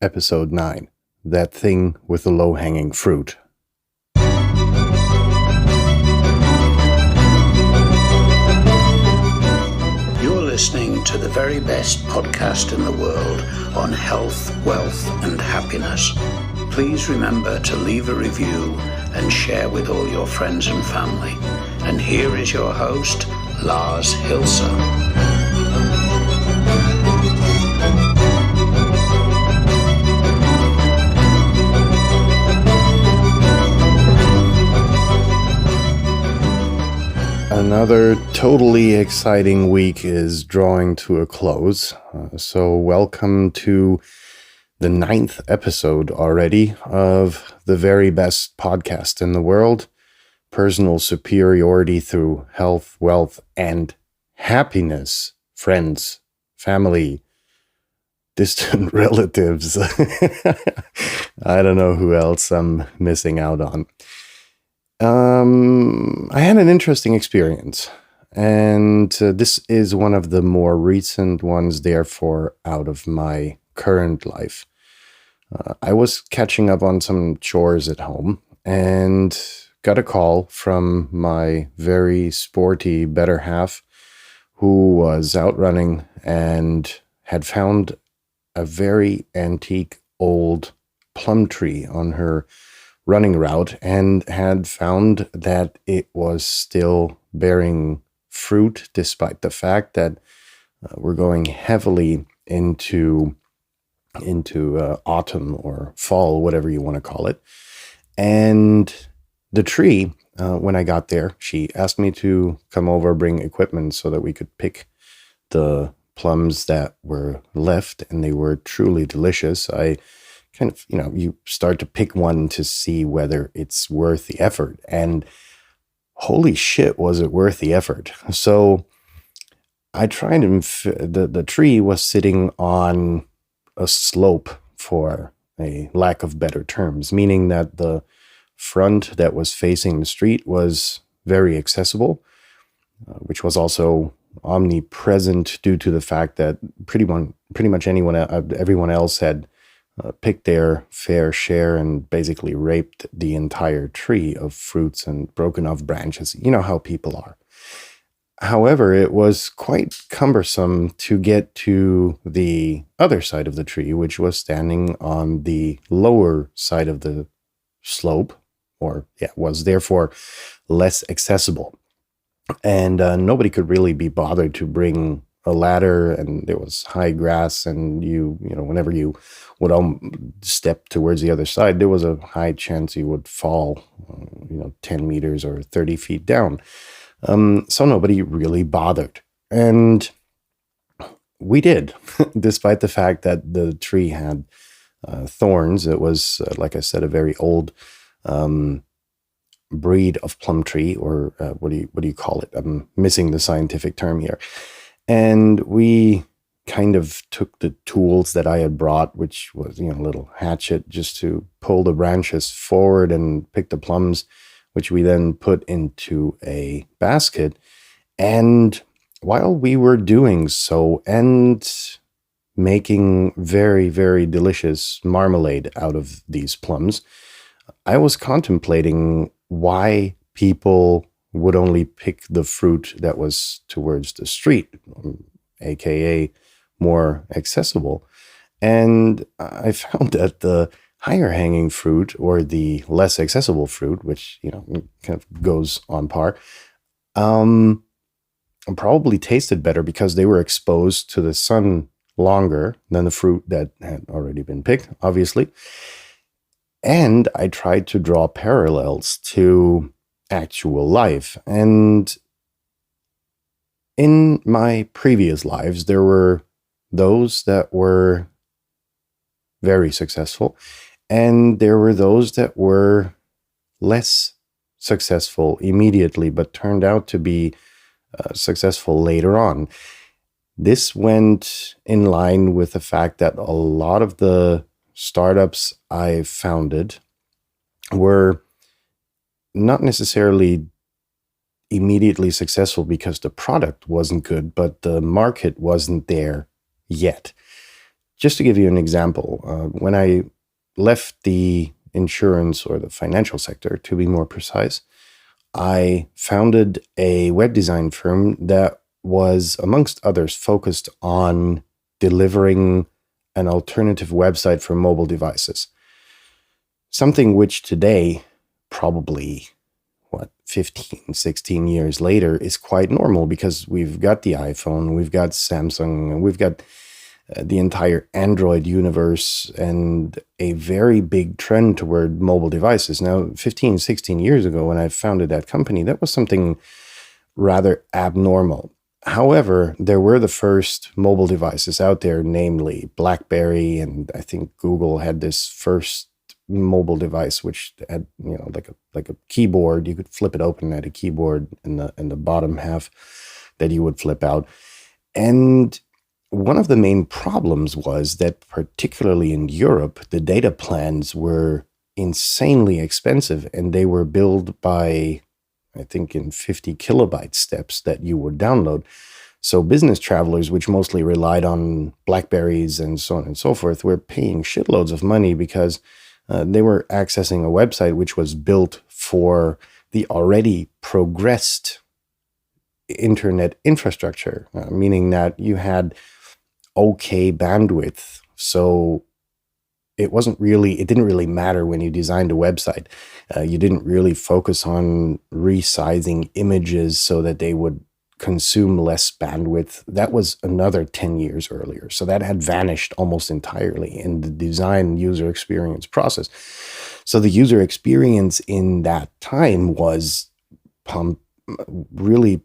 Episode 9, That Thing with the Low-Hanging Fruit. You're listening to the very best podcast in the world on health, wealth, and happiness. Please remember to leave a review and share with all your friends and family. And here is your host, Lars Hilser. Another totally exciting week is drawing to a close. So welcome to the 9th episode already of the very best podcast in the world, Personal Superiority Through Health, Wealth, and Happiness. Friends, family, distant relatives. I don't know who else I'm missing out on. I had an interesting experience, and this is one of the more recent ones, therefore, out of my current life. I was catching up on some chores at home and got a call from my very sporty better half who was out running and had found a very antique old plum tree on her running route and had found that it was still bearing fruit despite the fact that we're going heavily into autumn or fall, whatever you want to call it. And the tree, when I got there, she asked me to come over, bring equipment so that we could pick the plums that were left, and they were truly delicious. I kind of, you start to pick one to see whether it's worth the effort. And holy shit, was it worth the effort. So I tried, and the tree was sitting on a slope, for a lack of better terms, meaning that the front that was facing the street was very accessible, which was also omnipresent due to the fact that pretty much everyone else had picked their fair share and basically raped the entire tree of fruits and broken off branches. You know how people are. However, it was quite cumbersome to get to the other side of the tree, which was standing on the lower side of the slope, was therefore less accessible. And nobody could really be bothered to bring a ladder, and there was high grass, and whenever you would step towards the other side, there was a high chance you would fall 10 meters or 30 feet down. So nobody really bothered, and we did. Despite the fact that the tree had thorns. It was like I said, a very old breed of plum tree, or what do you call it? I'm missing the scientific term here. And we kind of took the tools that I had brought, which was, a little hatchet, just to pull the branches forward and pick the plums, which we then put into a basket. And while we were doing so and making very, very delicious marmalade out of these plums, I was contemplating why people would only pick the fruit that was towards the street, aka more accessible. And I found that the higher hanging fruit, or the less accessible fruit, which kind of goes on par, probably tasted better because they were exposed to the sun longer than the fruit that had already been picked, obviously. And I tried to draw parallels to actual life. And in my previous lives, there were those that were very successful, and there were those that were less successful immediately, but turned out to be successful later on. This went in line with the fact that a lot of the startups I founded were not necessarily immediately successful because the product wasn't good, but the market wasn't there yet. Just to give you an example, when I left the insurance or the financial sector, to be more precise, I founded a web design firm that was, amongst others, focused on delivering an alternative website for mobile devices. Something which today, probably, 15, 16 years later, is quite normal because we've got the iPhone, we've got Samsung, we've got the entire Android universe, and a very big trend toward mobile devices. Now, 15, 16 years ago, when I founded that company, that was something rather abnormal. However, there were the first mobile devices out there, namely BlackBerry, and I think Google had this first mobile device which had, like a keyboard. You could flip it open, at a keyboard in the bottom half that you would flip out. And one of the main problems was that, particularly in Europe, the data plans were insanely expensive, and they were billed by, I think, in 50 kilobyte steps that you would download. So business travelers, which mostly relied on Blackberries and so on and so forth, were paying shitloads of money because they were accessing a website which was built for the already progressed internet infrastructure, meaning that you had okay bandwidth. So it didn't really matter when you designed a website. You didn't really focus on resizing images so that they would consume less bandwidth. That was another 10 years earlier. So that had vanished almost entirely in the design user experience process. So the user experience in that time was really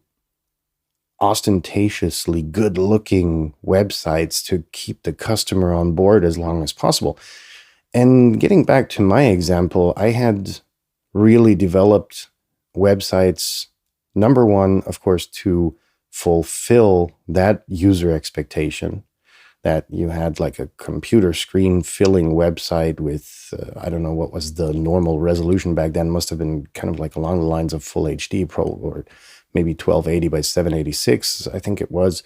ostentatiously good-looking websites to keep the customer on board as long as possible. And getting back to my example, I had really developed websites, number one, of course, to fulfill that user expectation, that you had like a computer screen filling website with, I don't know what was the normal resolution back then, must have been kind of like along the lines of Full HD Pro, or maybe 1280 by 786, I think it was.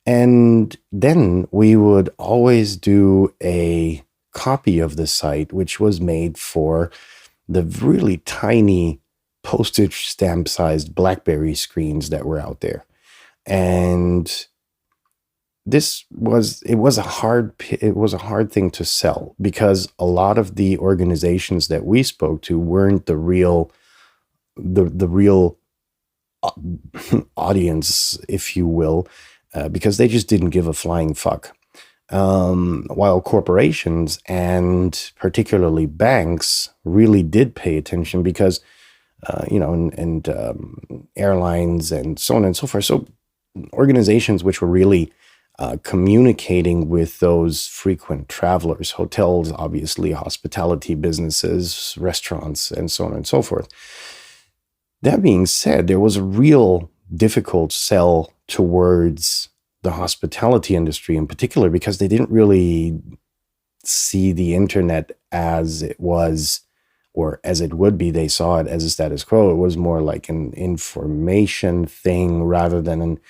And then we would always do a copy of the site, which was made for the really tiny postage stamp sized BlackBerry screens that were out there. And it was a hard thing to sell, because a lot of the organizations that we spoke to weren't the real audience, if you will, because they just didn't give a flying fuck. While corporations, and particularly banks, really did pay attention, because airlines and so on and so forth. So organizations which were really communicating with those frequent travelers, hotels, obviously, hospitality businesses, restaurants, and so on and so forth. That being said, there was a real difficult sell towards the hospitality industry in particular, because they didn't really see the internet as it was, or as it would be. They saw it as a status quo. It was more like an information thing rather than an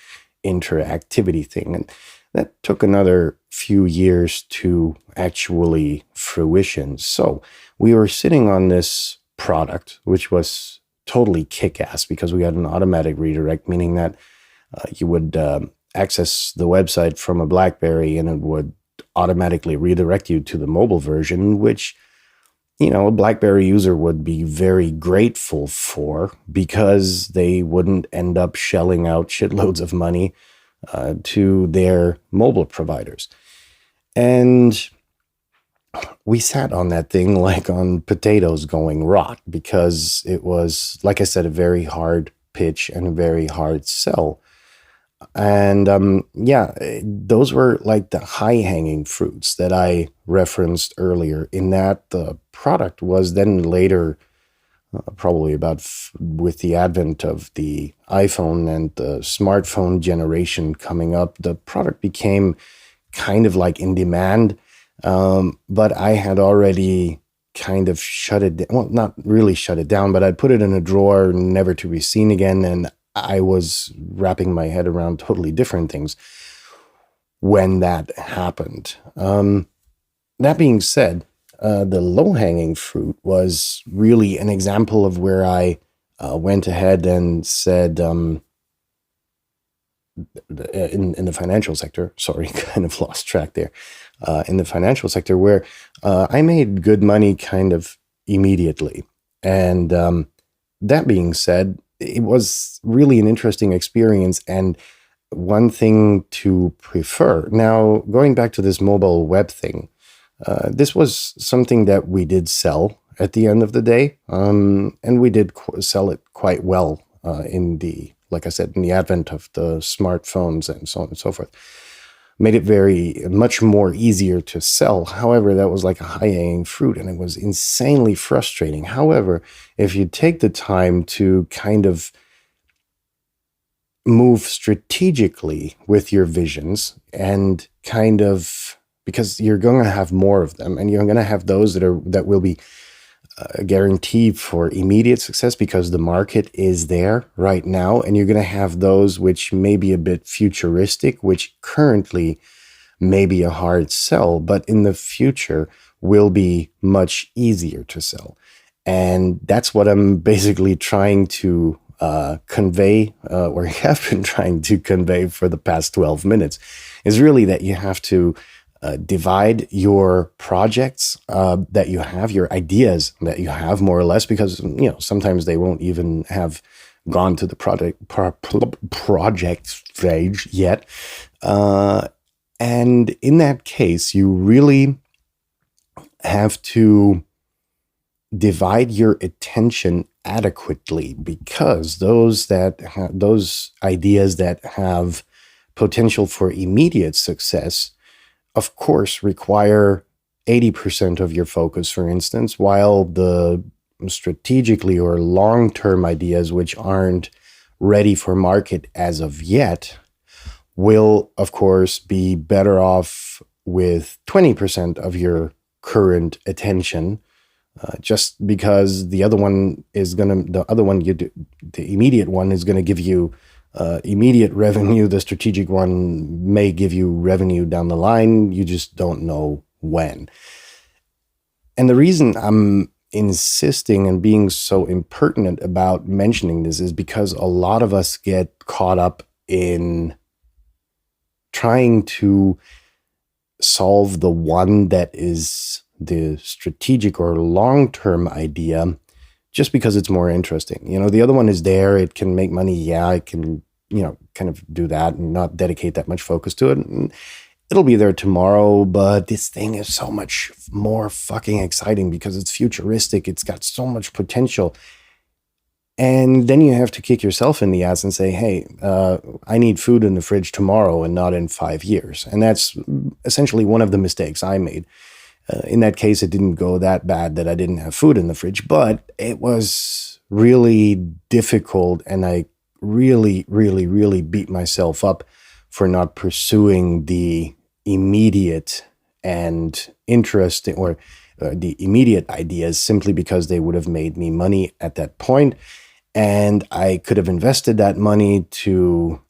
interactivity thing. And that took another few years to actually fruition. So we were sitting on this product, which was totally kick-ass, because we had an automatic redirect, meaning that you would access the website from a BlackBerry and it would automatically redirect you to the mobile version, which, a BlackBerry user would be very grateful for, because they wouldn't end up shelling out shitloads of money to their mobile providers. And we sat on that thing like on potatoes going rot, because it was, like I said, a very hard pitch and a very hard sell. And those were like the high-hanging fruits that I referenced earlier, in that the product was then later, probably about with the advent of the iPhone and the smartphone generation coming up, the product became kind of like in demand. But I had already kind of shut it down. Well, not really shut it down, but I'd put it in a drawer, never to be seen again. And I was wrapping my head around totally different things. when that happened. That being said, the low-hanging fruit was really an example of where I went ahead and said, in the financial sector, sorry, kind of lost track there, in the financial sector, where I made good money kind of immediately. And that being said, it was really an interesting experience and one thing to prefer. Now, going back to this mobile web thing, this was something that we did sell at the end of the day, and we did sell it quite well like I said, in the advent of the smartphones and so on and so forth. Made it very much more easier to sell. However, that was like a high-hanging fruit, and it was insanely frustrating. However, if you take the time to kind of move strategically with your visions and kind of, because you're going to have more of them, and you're going to have those that will be guaranteed for immediate success because the market is there right now, and you're going to have those which may be a bit futuristic, which currently may be a hard sell, but in the future will be much easier to sell. And that's what I'm basically trying to convey, or have been trying to convey for the past 12 minutes, is really that you have to divide your projects that you have, your ideas that you have, more or less, because sometimes they won't even have gone to the project stage yet. And in that case, you really have to divide your attention adequately, because those ideas that have potential for immediate success, of course, require 80% of your focus, for instance, while the strategically or long-term ideas, which aren't ready for market as of yet, will, of course, be better off with 20% of your current attention, just because the immediate one is going to give you immediate revenue. The strategic one may give you revenue down the line. You just don't know when. And the reason I'm insisting and being so impertinent about mentioning this is because a lot of us get caught up in trying to solve the one that is the strategic or long-term idea just because it's more interesting. The other one is there. It can make money. Yeah, I can, kind of do that and not dedicate that much focus to it. And it'll be there tomorrow, but this thing is so much more fucking exciting because it's futuristic. It's got so much potential. And then you have to kick yourself in the ass and say, hey, I need food in the fridge tomorrow and not in 5 years. And that's essentially one of the mistakes I made. In that case, it didn't go that bad that I didn't have food in the fridge, but it was really difficult. And I really, really, really beat myself up for not pursuing the immediate and interesting, or the immediate ideas, simply because they would have made me money at that point. And I could have invested that money to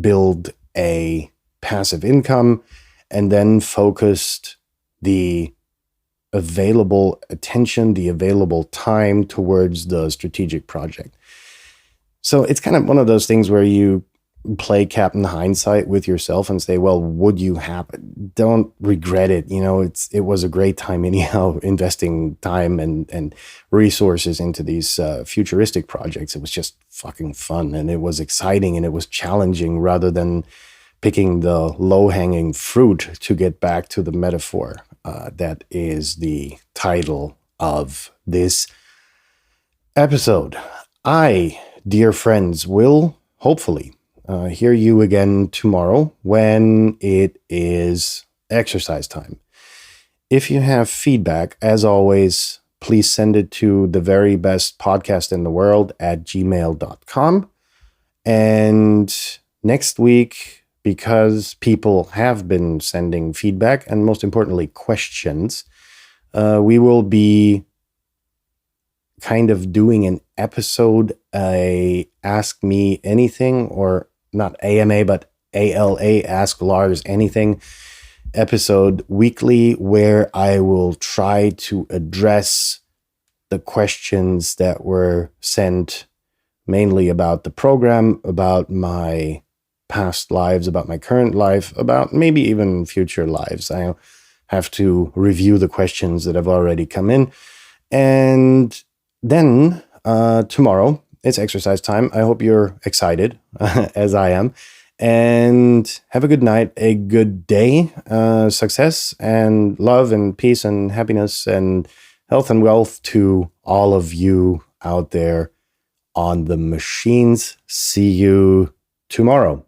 build a passive income and then focused the available attention, the available time towards the strategic project. So it's kind of one of those things where you play Captain Hindsight with yourself and say, well, would you have it? Don't regret it. It was a great time anyhow, investing time and resources into these futuristic projects. It was just fucking fun, and it was exciting, and it was challenging, rather than picking the low-hanging fruit, to get back to the metaphor that is the title of this episode. I, dear friends, will hopefully hear you again tomorrow when it is exercise time. If you have feedback, as always, please send it to the very best podcast in the world at gmail.com. And next week, because people have been sending feedback and, most importantly, questions, we will be kind of doing an episode, a Ask Me Anything, or not AMA, but ALA, Ask Lars Anything episode weekly, where I will try to address the questions that were sent mainly about the program, about my past lives, about my current life, about maybe even future lives. I have to review the questions that have already come in. And then tomorrow, it's exercise time. I hope you're excited, as I am. And have a good night, a good day, success and love and peace and happiness and health and wealth to all of you out there on the machines. See you tomorrow.